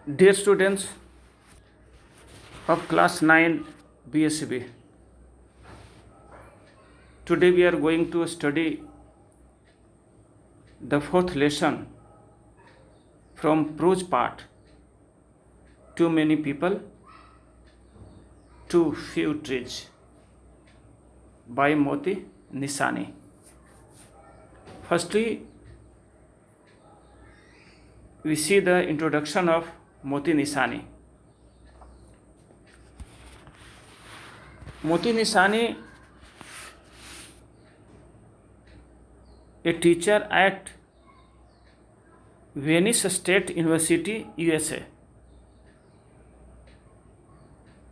Dear students of class 9 BSCB, today we are going to study the fourth lesson from prose part. Too many people, too few trees by Moti Nisani. Firstly, we see the introduction of Moti Nisani. Moti Nisani, a teacher at Venice State University, USA.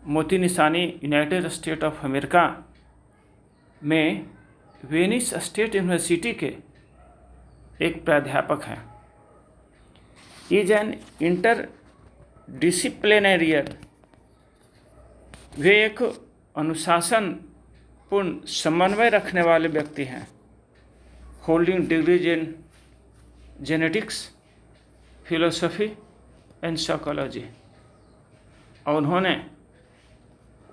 मोती निशानी United state of America में Venice state university के एक प्राध्यापक हैं. Is an inter डिसिप्लिनरियन, वे एक अनुशासनपूर्ण समन्वय रखने वाले व्यक्ति हैं. Holding degrees in genetics, philosophy and psychology, और उन्होंने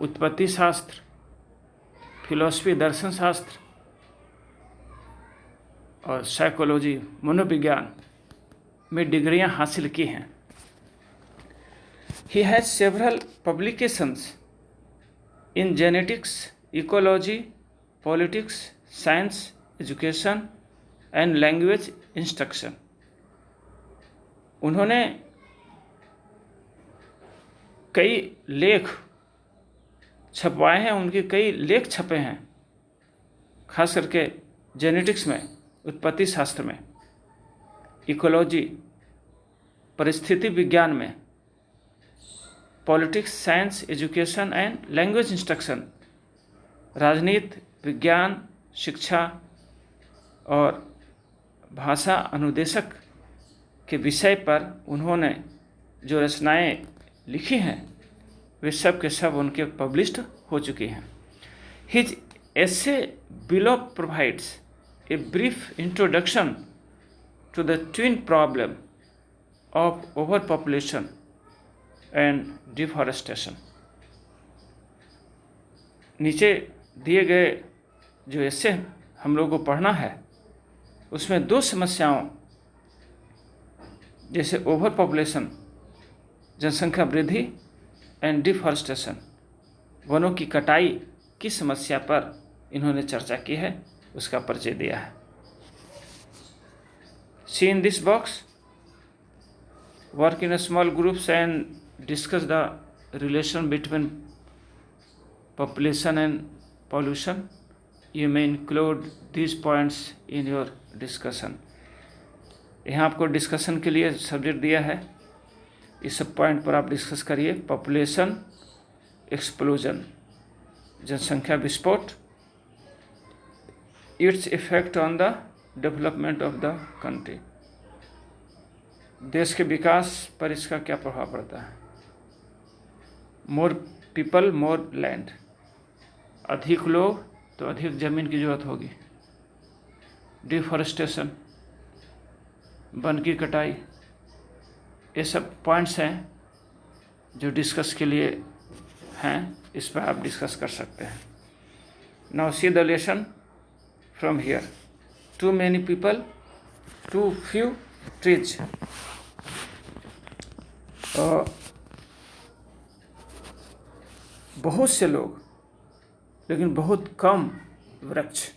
उत्पत्ति शास्त्र, फिलोसफी दर्शन शास्त्र और साइकोलॉजी मनोविज्ञान में डिग्रियां हासिल की हैं. He has several publications in genetics, ecology, politics, science, education and language instruction. उन्होंने कई लेख छपवाए हैं, उनके कई लेख छपे हैं, खास करके जेनेटिक्स में, उत्पत्ति शास्त्र में, इकोलॉजी परिस्थिति विज्ञान में, politics, science, education and language instruction राजनीति, विज्ञान, शिक्षा और भाषा अनुदेशक के विषय पर उन्होंने जो रचनाएं लिखी हैं वे सब के सब उनके पब्लिश्ड हो चुकी हैं. His essay below provides a brief introduction to the twin problem of overpopulation and deforestation. नीचे दिए गए जो एसे हम लोगों को पढ़ना है उसमें दो समस्याओं जैसे ओवर पॉपुलेशन, जनसंख्या वृद्धि, एंड डिफॉरेस्टेशन, वनों की कटाई की समस्या पर इन्होंने चर्चा की है, उसका परिचय दिया है. See in this box, work in small groups and discuss the relation between population and pollution. You may include these points in your discussion. यहाँ आपको डिस्कशन के लिए सब्जेक्ट दिया है, इस सब पॉइंट पर आप डिस्कस करिए. पॉपुलेशन एक्सप्लोजन, जनसंख्या विस्फोट, its effect on the development of the country, देश के विकास पर इसका क्या प्रभाव पड़ता है. मोर पीपल मोर लैंड, अधिक लोग तो अधिक जमीन की जरूरत होगी. डिफॉरेस्टेशन, वन की कटाई, ये सब पॉइंट्स हैं जो डिस्कस के लिए हैं, इस पर आप डिस्कस कर सकते हैं. Now see the lesson from here. Too many people, too few trees. बहुत से लोग लेकिन बहुत कम वृक्ष.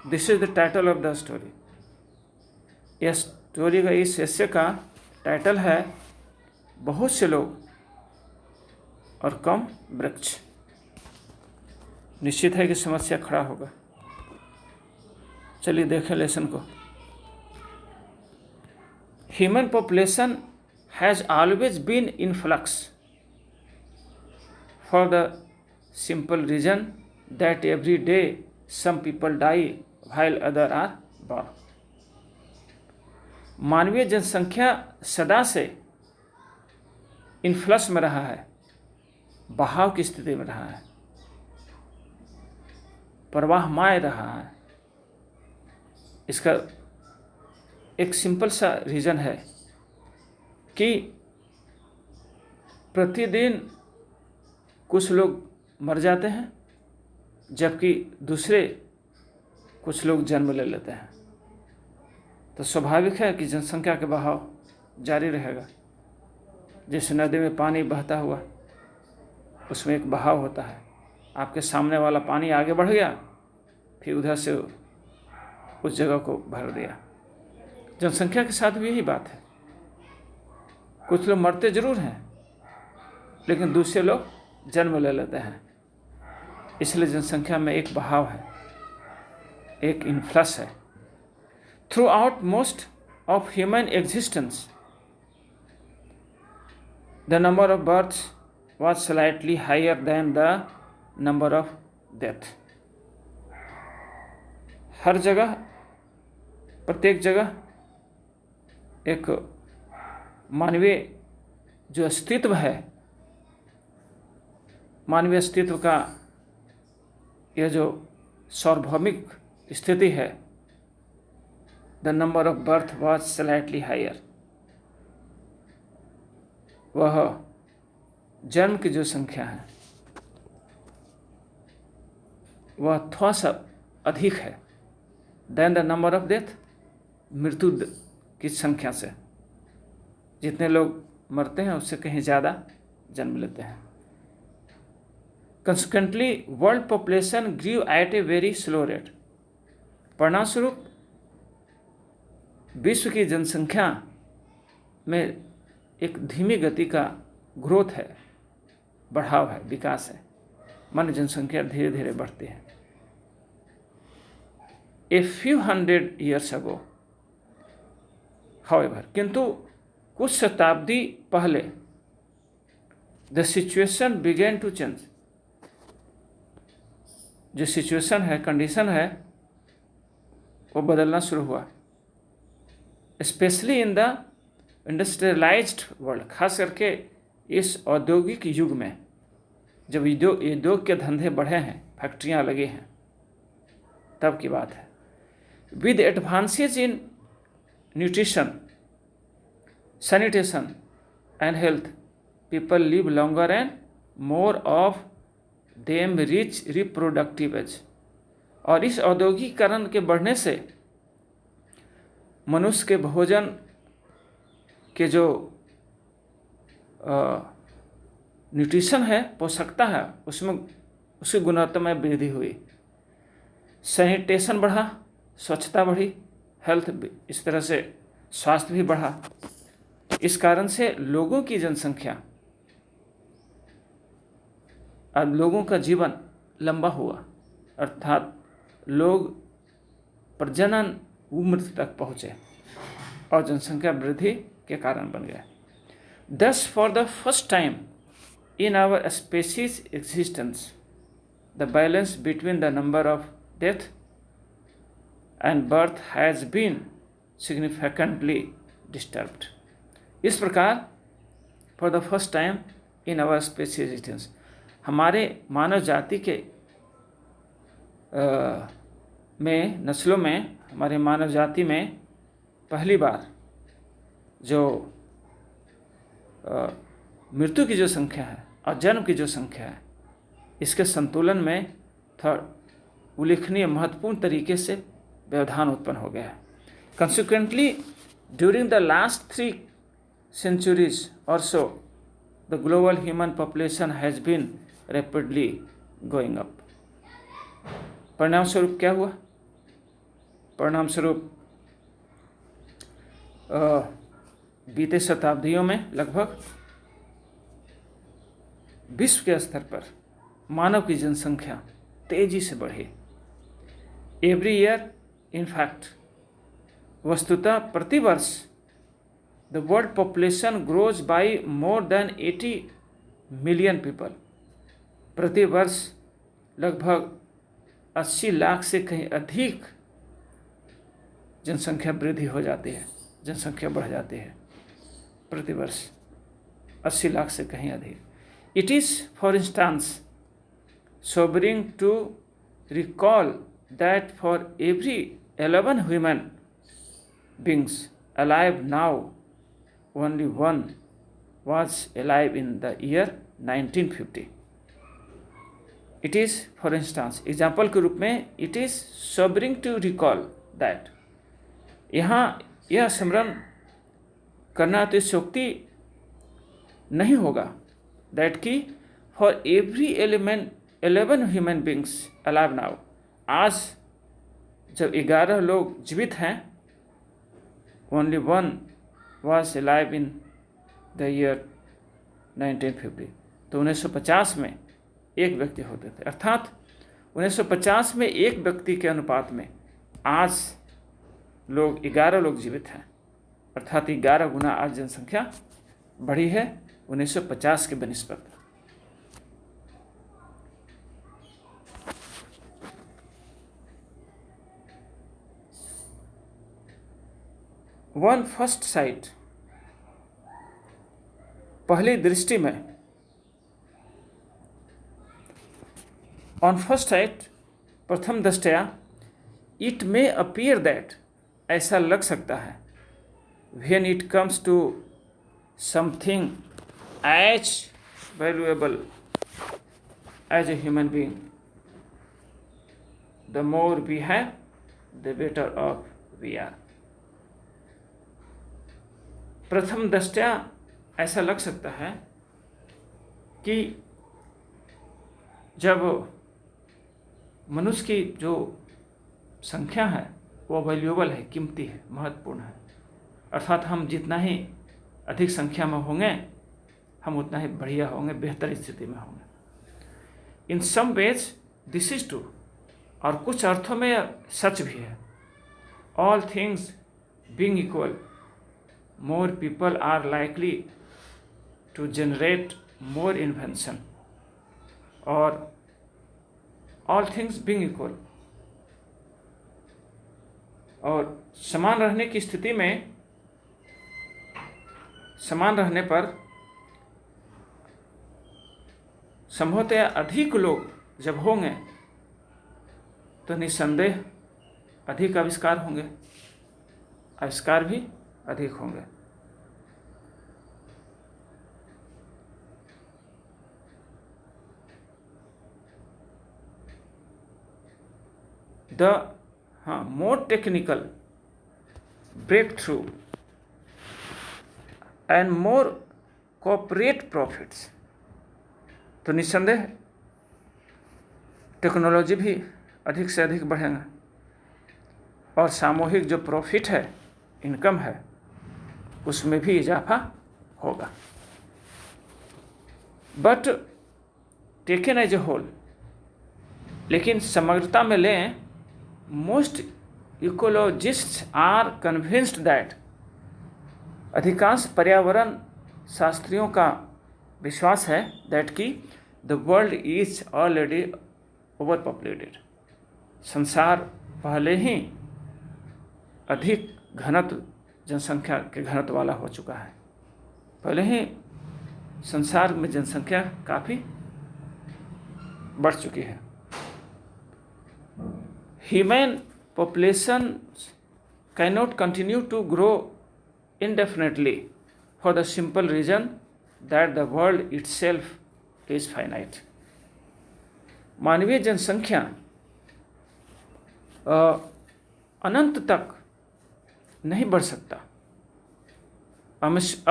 This is the title of the story. यह स्टोरी का, इस एसे का टाइटल है बहुत से लोग और कम वृक्ष. निश्चित है कि समस्या खड़ा होगा. चलिए देखें लेसन को. Human population has always been in flux for the simple reason that every day some people die while other are born. मानवीय जनसंख्या सदा से इन्फ्लक्स में रहा है, बहाव की स्थिति में रहा है, प्रवाहमय रहा है. इसका एक सिंपल सा रीज़न है कि प्रतिदिन कुछ लोग मर जाते हैं, जबकि दूसरे कुछ लोग जन्म ले लेते हैं। तो स्वाभाविक है कि जनसंख्या के बहाव जारी रहेगा। जैसे नदी में पानी बहता हुआ, उसमें एक बहाव होता है। आपके सामने वाला पानी आगे बढ़ गया, फिर उधर से उस जगह को भर दिया। जनसंख्या के साथ भी यही बात है। कुछ लोग मरते जरूर हैं, लेकिन दूसरे लोग जन्म ले लेते हैं। इसलिए जनसंख्या में एक बहाव है, एक इन्फ्लक्स है। Throughout most of human existence the number of births was slightly higher than the number of death। हर जगह, प्रत्येक जगह एक मानवीय जो अस्तित्व है, मानवीय अस्तित्व का यह जो सार्वभौमिक स्थिति है, the number of birth was slightly higher, वह जन्म की जो संख्या है वह थोड़ा सा अधिक है than the number of death, मृत्यु की संख्या से। जितने लोग मरते हैं उससे कहीं ज़्यादा जन्म लेते हैं। Consequently world population grew at a very slow rate. परिणामस्वरूप विश्व की जनसंख्या में एक धीमी गति का ग्रोथ है, बढ़ाव है, विकास है। मानव जनसंख्या धीरे धीरे बढ़ती है। A few hundred years ago however, किंतु कुछ शताब्दी पहले the situation began to change. जो सिचुएशन है, कंडीशन है, वो बदलना शुरू हुआ। Specially in the industrialised world, खास करके इस औद्योगिक युग में, जब उद्योग के धंधे बढ़े हैं, फैक्ट्रियां लगी हैं, तब की बात है। With advances in nutrition, sanitation and health, people live longer and more of them rich reproductive age. और इस औद्योगिकरण के बढ़ने से मनुष्य के भोजन के जो न्यूट्रिशन है, पोषकता है, उसमें उसकी गुणवत्ता में वृद्धि हुई। सैनिटेशन बढ़ा, स्वच्छता बढ़ी, हेल्थ, इस तरह से स्वास्थ्य भी बढ़ा। इस कारण से लोगों की जनसंख्या, अब लोगों का जीवन लंबा हुआ, अर्थात लोग प्रजनन उम्र तक पहुँचे और जनसंख्या वृद्धि के कारण बन गया। Thus, for the first time in our species' existence, the balance between the number of death and birth has been significantly disturbed। इस प्रकार for the first time in our species' existence, हमारे मानव जाति के में, नस्लों में, हमारे मानव जाति में पहली बार जो मृत्यु की जो संख्या है और जन्म की जो संख्या है, इसके संतुलन में थोड़ा उल्लेखनीय महत्वपूर्ण तरीके से व्यवधान उत्पन्न हो गया है। Consequently during the last 3 centuries or so, the global human population has been rapidly going up। परिणाम स्वरूप क्या हुआ? परिणाम स्वरूप बीते शताब्दियों में लगभग विश्व के स्तर पर मानव की जनसंख्या तेजी से बढ़ी। एवरी ईयर, इनफैक्ट, वस्तुतः प्रतिवर्ष the world population grows by more than 80 million people. प्रतिवर्ष लगभग 80 लाख से कहीं अधिक जनसंख्या वृद्धि हो जाती है, जनसंख्या बढ़ जाती है प्रतिवर्ष 80 लाख से कहीं अधिक। It is for instance sobering to recall that for every 11 human beings alive now, only one was alive in the year 1950. It is, for instance, example के रूप में, it is sobering to recall that, यहाँ यह स्मरण करना अतिशयोक्ति नहीं होगा, that कि for every 11 human beings alive now, आज जब 11 लोग जीवित हैं, only one was alive in the year 1950. तो 1950 में एक व्यक्ति होते थे, अर्थात 1950 में एक व्यक्ति के अनुपात में आज 11 लोग जीवित हैं, अर्थात 11 गुना आज जनसंख्या बढ़ी है 1950 के बनिस्बत। वन फर्स्ट साइट, पहली दृष्टि में, ऑन फर्स्ट साइट, प्रथम दृष्टया, इट मे अपीयर दैट, ऐसा लग सकता है, when it comes to something as valuable as a human being, the more we have the better off we are. प्रथम दृष्टया ऐसा लग सकता है कि जब मनुष्य की जो संख्या है वो वैल्यूएबल है, कीमती है, महत्वपूर्ण है, अर्थात हम जितना ही अधिक संख्या में होंगे हम उतना ही बढ़िया होंगे, बेहतर स्थिति में होंगे। In some ways this is true, और कुछ अर्थों में सच भी है। All things being equal, more people are likely to generate more invention, or all things being equal, और समान रहने की स्थिति में, समान रहने पर संभवतः अधिक लोग जब होंगे तो निस्संदेह अधिक आविष्कार होंगे, आविष्कार भी अधिक होंगे। More technical breakthrough and more corporate profits, तो निस्संदेह टेक्नोलॉजी भी अधिक से अधिक बढ़ेंगे और सामूहिक जो प्रॉफिट है, इनकम है, उसमें भी इजाफा होगा। But taken as a whole, लेकिन समग्रता में लें, most ecologists are convinced that, अधिकांश पर्यावरण शास्त्रियों का विश्वास है दैट कि the world is already overpopulated, संसार पहले ही अधिक घनत्व, जनसंख्या के घनत्व वाला हो चुका है, पहले ही संसार में जनसंख्या काफ़ी बढ़ चुकी है। Human population cannot continue to grow indefinitely for the simple reason that the world itself is finite. मानवीय जनसंख्या अनंत तक नहीं बढ़ सकता,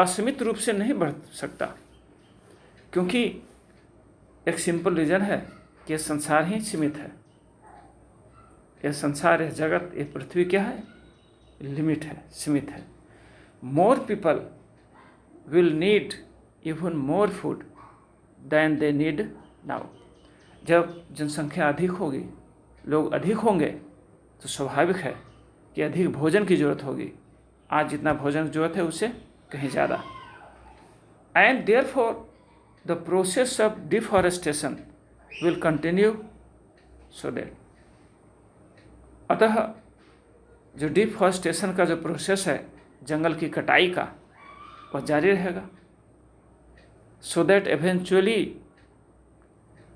असीमित रूप से नहीं बढ़ सकता, क्योंकि एक सिंपल रीजन है कि यह संसार ही सीमित है। यह संसार, यह जगत, यह पृथ्वी क्या है? लिमिट है, सीमित है। More people will need even more food than they need now. जब जनसंख्या अधिक होगी, लोग अधिक होंगे, तो स्वाभाविक है कि अधिक भोजन की जरूरत होगी। आज जितना भोजन की जरूरत है उससे कहीं ज़्यादा। And therefore the process of deforestation will continue so that, अतः जो डिफॉरेस्टेशन का जो प्रोसेस है, जंगल की कटाई का, वह जारी रहेगा। सो दैट एवेंचुअली,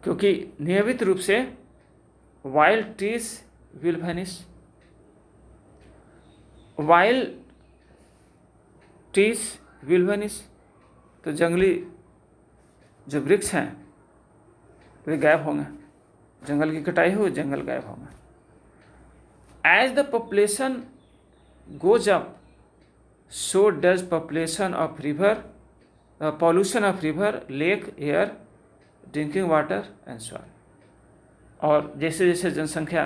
क्योंकि नियमित रूप से wild trees will vanish, wild trees will vanish, तो जंगली जो वृक्ष हैं वे गायब होंगे, जंगल की कटाई हुई, जंगल गायब होंगे। As the population goes up so does population of river, pollution of river, lake, air, drinking water and soil। और जैसे जैसे जनसंख्या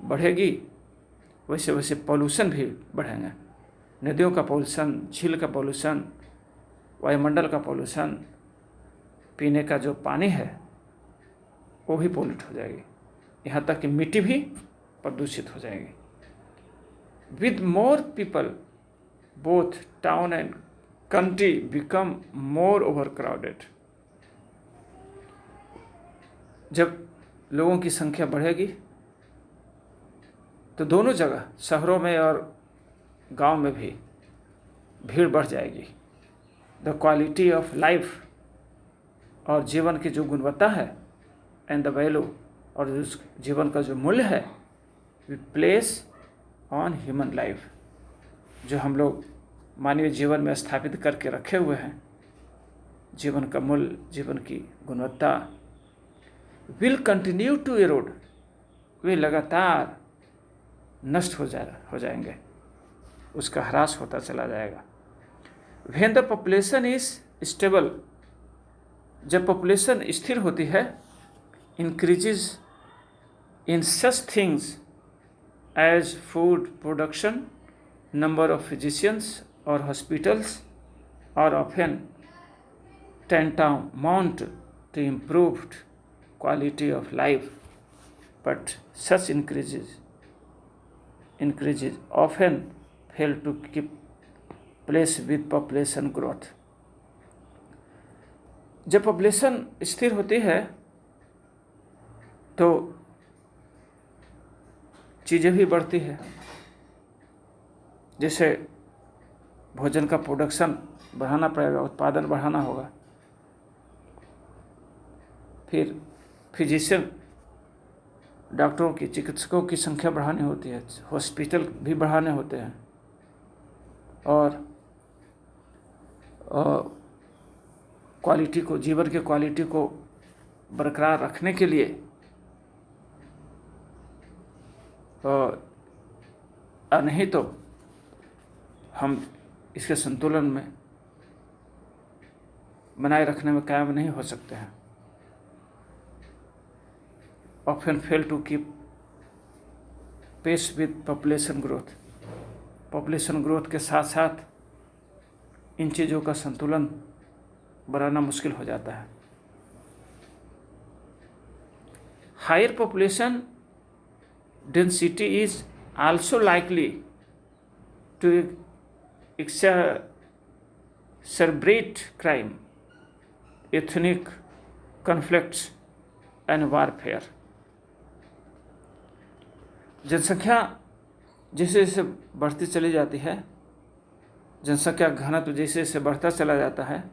बढ़ेगी वैसे वैसे पॉल्यूशन भी बढ़ेंगे। नदियों का पॉल्यूशन, झील का पॉल्यूशन, वायुमंडल का पॉल्यूशन, पीने का जो पानी है वो भी पॉल्यूट हो जाएगी, यहाँ तक कि मिट्टी भी प्रदूषित हो जाएगी। With more people, both town and country become more overcrowded। जब लोगों की संख्या बढ़ेगी तो दोनों जगह, शहरों में और गांव में भी भीड़ बढ़ जाएगी। द क्वालिटी ऑफ लाइफ, और जीवन की जो गुणवत्ता है, एंड द वैल्यू, और जीवन का जो मूल्य है, we place on human life, जो हम लोग मानवीय जीवन में स्थापित करके रखे हुए हैं, जीवन का मूल्य, जीवन की गुणवत्ता, विल कंटिन्यू टू एरोड, वे लगातार नष्ट हो जाएंगे, उसका ह्रास होता चला जाएगा। When the population is stable, जब पॉपुलेशन स्थिर होती है, increases in such things as food production, number of physicians or hospitals are often tantamount to improved quality of life, but such increases often fail to keep pace with population growth। जब population स्थिर होती है तो चीज़ें भी बढ़ती है, जैसे भोजन का प्रोडक्शन बढ़ाना पड़ेगा, उत्पादन बढ़ाना होगा, फिर फिजिशियन, डॉक्टरों की, चिकित्सकों की संख्या बढ़ानी होती है, हॉस्पिटल भी बढ़ाने होते हैं, और क्वालिटी को, जीवन के क्वालिटी को बरकरार रखने के लिए नहीं तो हम इसके संतुलन में बनाए रखने में कायम नहीं हो सकते हैं। Often fail to keep pace with population growth, population growth के साथ साथ इन चीज़ों का संतुलन बनाना मुश्किल हो जाता है। Higher population density is also likely to exacerbate crime, ethnic conflicts and warfare। जनसंख्या जैसे जैसे बढ़ती चली जाती है, जनसंख्या घनत्व जैसे जैसे बढ़ता चला जाता है,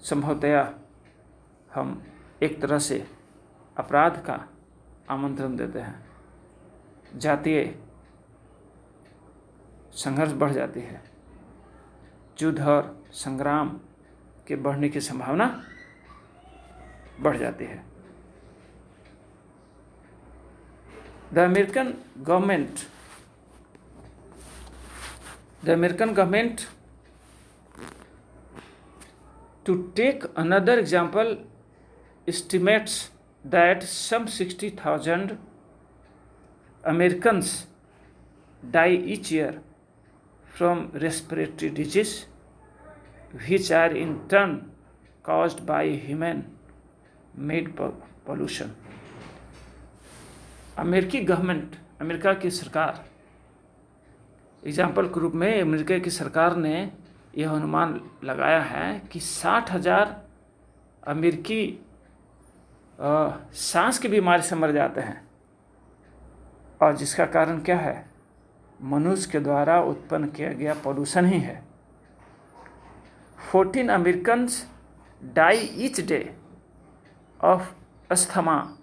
संभवतया हम एक तरह से अपराध का आमंत्रण देते हैं, जातीय संघर्ष बढ़ जाती है, युद्ध और संग्राम के बढ़ने की संभावना बढ़ जाती है। The American government to take another example estimates that some 60,000 Americans die each year from respiratory disease, which are in turn caused by human-made pollution। अमेरिकी गवर्नमेंट, अमेरिका की सरकार, एग्जाम्पल के रूप में अमेरिका की सरकार ने यह अनुमान लगाया है कि 60,000 अमेरिकी सांस की बीमारी से मर जाते हैं, और जिसका कारण क्या है? मनुष्य के द्वारा उत्पन्न किया गया पोल्यूशन ही है। 14 Americans die each day of asthma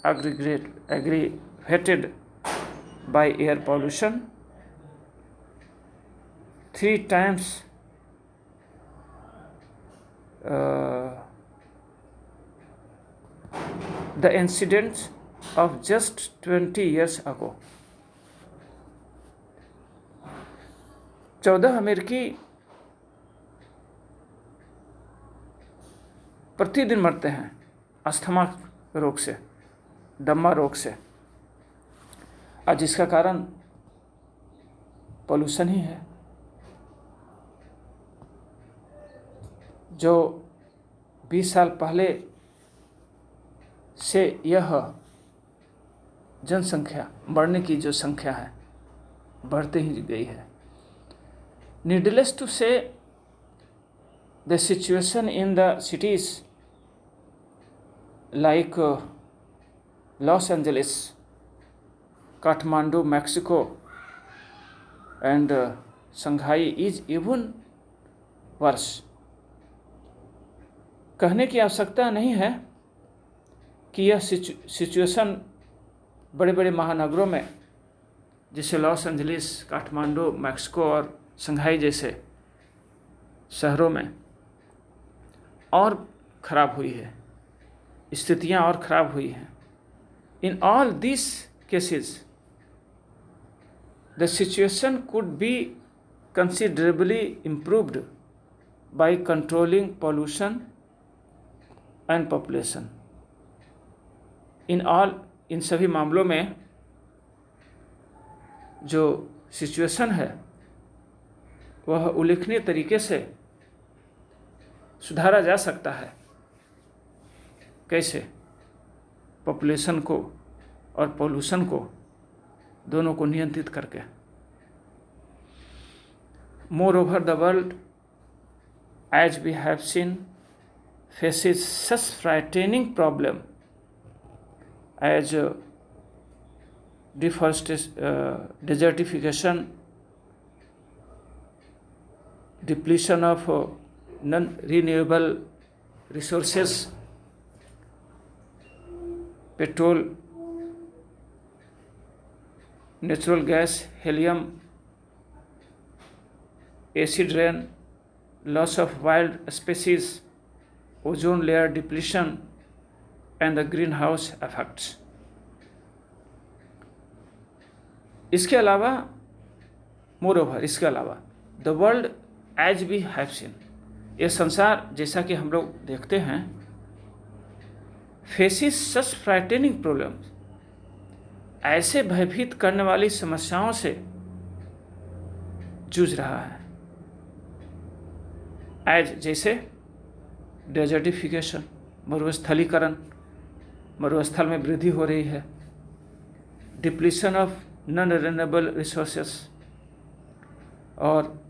aggravated by air pollution, 3 times the incidents of just 20 years ago. 14 अमेरिकी प्रतिदिन मरते हैं अस्थमा रोग से, दमा रोग से, और जिसका कारण पोल्यूशन ही है। जो 20 साल पहले से यह जनसंख्या बढ़ने की जो संख्या है बढ़ते ही गई है। Needless to say, the situation in the cities like Los Angeles, Kathmandu, Mexico, and Shanghai is even worse. कहने की आवश्यकता नहीं है कि यह सिचुएशन बड़े बड़े महानगरों में जैसे लॉस एंजलिस, काठमांडू, मैक्सिको और शंघाई जैसे शहरों में और ख़राब हुई है, स्थितियां और ख़राब हुई हैं। In all this cases the situation could be considerably improved by controlling pollution and population. इन सभी मामलों में जो सिचुएशन है वह उल्लेखनीय तरीके से सुधारा जा सकता है। कैसे? पॉपुलेशन को और पॉल्यूशन को दोनों को नियंत्रित करके। Moreover the world, as we have seen, faces such frightening problem as desertification, depletion of non-renewable resources, petrol, natural gas, helium, acid rain, loss of wild species, ozone layer depletion, and the greenhouse effects. इसके अलावा moreover इसके अलावा the world as we have seen, ये संसार जैसा कि हम लोग देखते हैं, फेसिस सच फ्राइटनिंग प्रॉब्लम्स, ऐसे भयभीत करने वाली समस्याओं से जूझ रहा है। एज जैसे डेजर्टिफिकेशन, मरुस्थलीकरण, मरुस्थल में वृद्धि हो रही है। Depletion of non renewable resources, और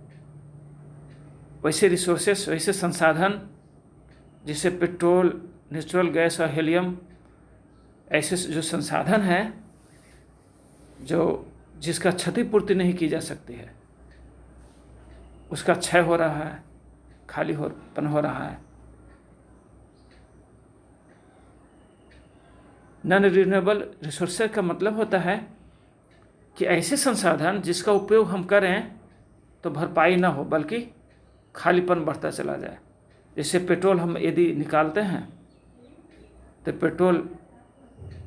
वैसे रिसोर्सेस, वैसे संसाधन जैसे पेट्रोल, नेचुरल गैस और हीलियम, ऐसे जो संसाधन हैं जिसका क्षतिपूर्ति नहीं की जा सकती है, उसका क्षय हो रहा है, खालीपन हो रहा है। नॉन रिन्यूएबल रिसोर्सेज का मतलब होता है कि ऐसे संसाधन जिसका उपयोग हम करें तो भरपाई ना हो, बल्कि खालीपन बढ़ता चला जाए। जैसे पेट्रोल हम यदि निकालते हैं तो पेट्रोल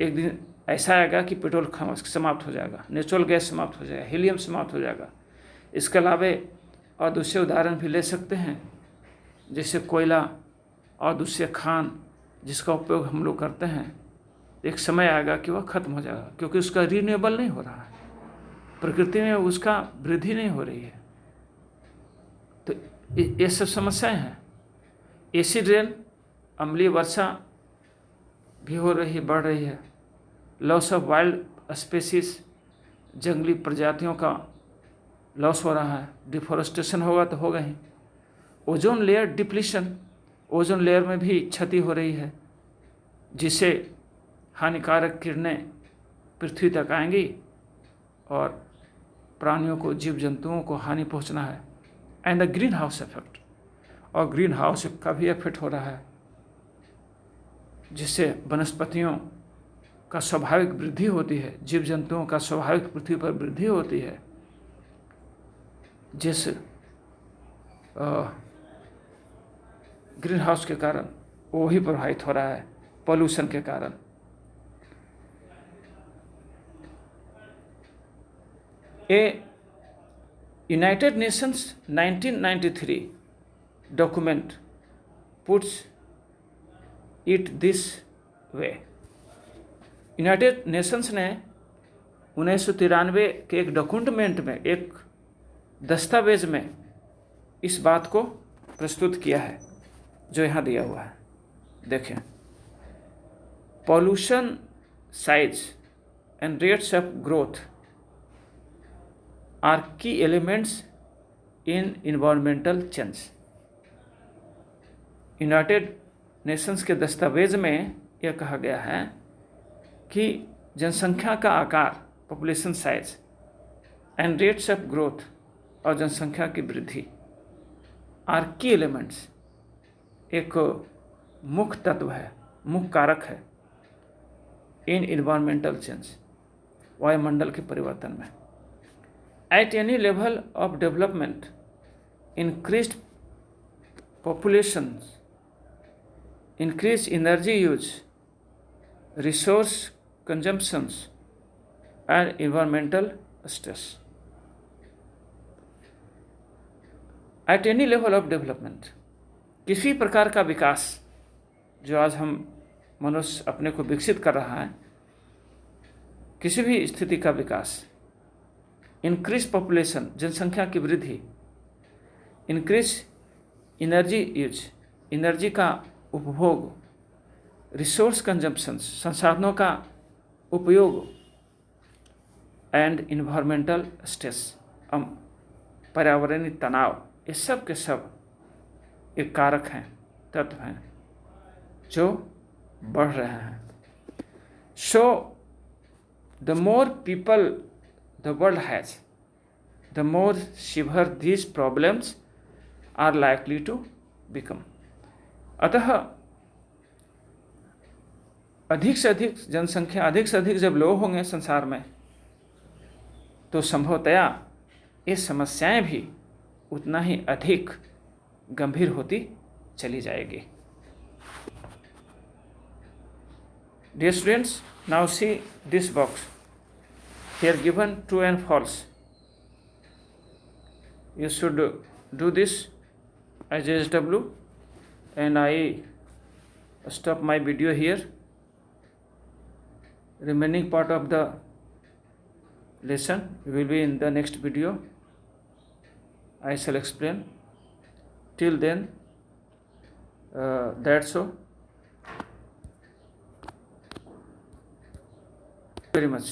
एक दिन ऐसा आएगा कि पेट्रोल समाप्त हो जाएगा, नेचुरल गैस समाप्त हो जाएगा, हीलियम समाप्त हो जाएगा। इसके अलावा और दूसरे उदाहरण भी ले सकते हैं, जैसे कोयला और दूसरे खान जिसका उपयोग हम लोग करते हैं, एक समय आएगा कि वह खत्म हो जाएगा, क्योंकि उसका रिन्यूएबल नहीं हो रहा है, प्रकृति में उसका वृद्धि नहीं हो रही है। तो ये सब समस्याएं हैं। एसिड रेन, अम्लीय वर्षा भी हो रही है, बढ़ रही है। लॉस ऑफ वाइल्ड स्पेसीज, जंगली प्रजातियों का लॉस हो रहा है। डिफॉरेस्टेशन होगा तो होगा ही। Ozone layer depletion, ozone layer में भी क्षति हो रही है, जिससे हानिकारक किरणें पृथ्वी तक आएंगी और प्राणियों को, जीव जंतुओं को हानि पहुंचना है। And the green house effect, और ग्रीन हाउस का भी इफेक्ट हो रहा है, जिससे वनस्पतियों का स्वाभाविक वृद्धि होती है, जीव जंतुओं का स्वाभाविक पृथ्वी पर वृद्धि होती है। जिस ग्रीन हाउस के कारण वो ही प्रभावित हो रहा है, पॉल्यूशन के कारण। A United Nations 1993 document puts it this way. United Nations ने 1993 के एक डॉक्यूमेंट में, एक दस्तावेज में इस बात को प्रस्तुत किया है जो यहाँ दिया हुआ है। देखें, pollution size and rates of growth are key elements in environmental change. United Nations के दस्तावेज में यह कहा गया है कि जनसंख्या का आकार, population size and rates of growth, और जनसंख्या की वृद्धि आर की एलिमेंट्स, एक मुख्य तत्व है, मुख्य कारक है इन इन्वायरमेंटल चेंज, वायुमंडल के परिवर्तन में। At any level of development increased population, increased energy use, resource consumptions and environmental stress. At any level of development, किसी प्रकार का विकास जो आज हम मनुष्य अपने को विकसित कर रहा है, किसी भी स्थिति का विकास, इंक्रीज पॉपुलेशन, जनसंख्या की वृद्धि, इंक्रीज एनर्जी यूज, एनर्जी का उपभोग, रिसोर्स कंजम्पशंस, संसाधनों का उपयोग, एंड इन्वायरमेंटल स्ट्रेस, पर्यावरणीय तनाव, ये सब के सब एक कारक हैं, तत्व हैं जो बढ़ रहे हैं। So the more people the world has, the more severe these problems are likely to become. अतः अधिक से अधिक जनसंख्या, अधिक से अधिक जब लोग होंगे संसार में, तो संभवतया ये समस्याएं भी उतना ही अधिक गंभीर होती चली जाएगी। Dear students, now see this box. Here given true and false. You should do this as SW, and I stop my video here. Remaining part of the lesson will be in the next video. I shall explain. Till then, that's all. Very much.